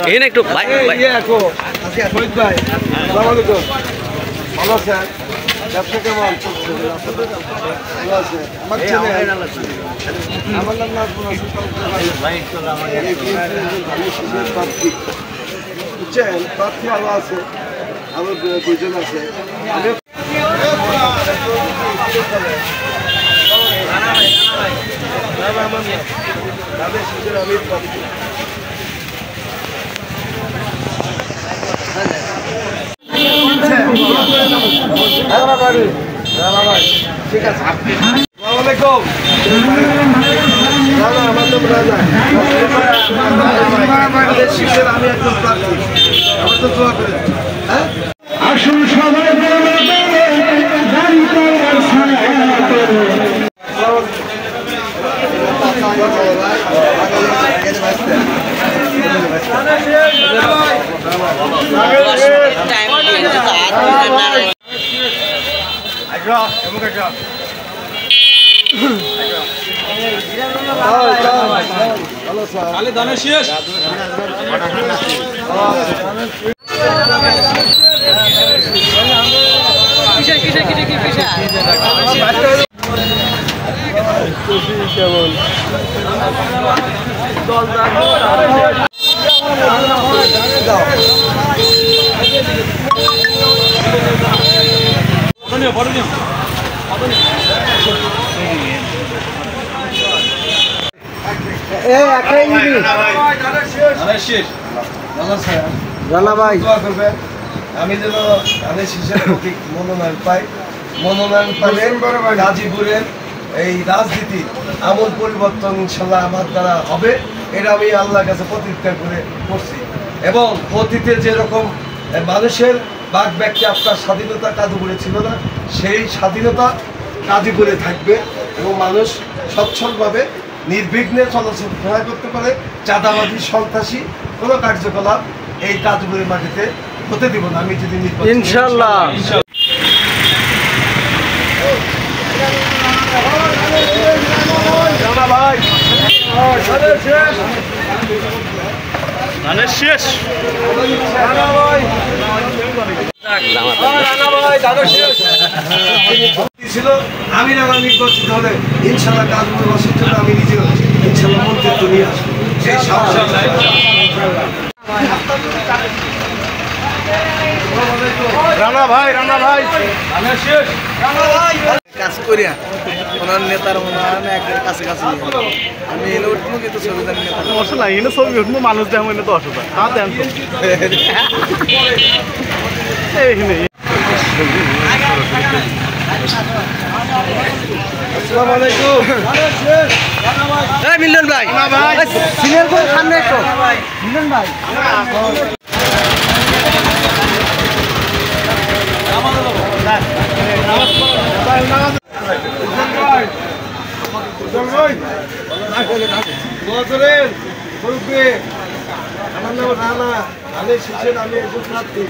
এই না একটু ভাই ভাই শহীদ ভাই আসসালামু আলাইকুম ভালো আছেন ব্যবসা কেমন চলছে ভালো আছে আমার ছেলে আমার নাম নাজমুল হাসান বুঝছেন প্রার্থী ভালো আছে আরো দুজন আছে ঠিক আছে আসসালামাইকুম আমার নাম রাজা আমি একজন প্রার্থী আমার তো দোয়া করে হ্যাঁ আসুন সবাই আমি যেন ধানের শীষের প্রতীক মনোনয়ন পাই মনোনয়ন পাইলে গাজীপুরের এই রাজনীতি আমূল পরিবর্তন ইনশাল্লাহ আমার দ্বারা হবে এটা আমি আল্লাহর কাছে প্রতিজ্ঞা করে করছি এবং অতীতে যেরকম মানুষের বাক ব্যক্তি আপনার স্বাধীনতা গাজীপুরে ছিল না সেই স্বাধীনতা গাজীপুরে থাকবে এবং মানুষ সচ্ছলভাবে নির্বিঘ্নে চলাচল করতে পারে চাঁদাবাদী সন্ত্রাসী কোনো কার্যকলাপ এই গাজীপুরের মাটিতে হতে দিব না আমি যদি ইনশাআল্লাহ ভাই শেষ ছিল আমি নির্বাচিত হলে ইনশাআল্লাহ গাজীপুরবাসীর জন্য আমি নিজেও ইনশাআল্লাহ মন্ত্রিত্ব নিয়ে আসবো সেই রানা ভাই কাজ করিয়া ওনার নেতার ওনার কাছে কাছে আমি এলে উঠবো কিন্তু ছবি অসুবিধা এনে ছবি উঠবো মানুষ দেখো এনে তো অসুবিধা তা দেন আসসালামু আলাইকুম মিলন ভাই সিনিয়র ভাই সামনে একটু মিলন ভাই আমার নাম রানা আমি শিখছেন আমি একজন প্রার্থী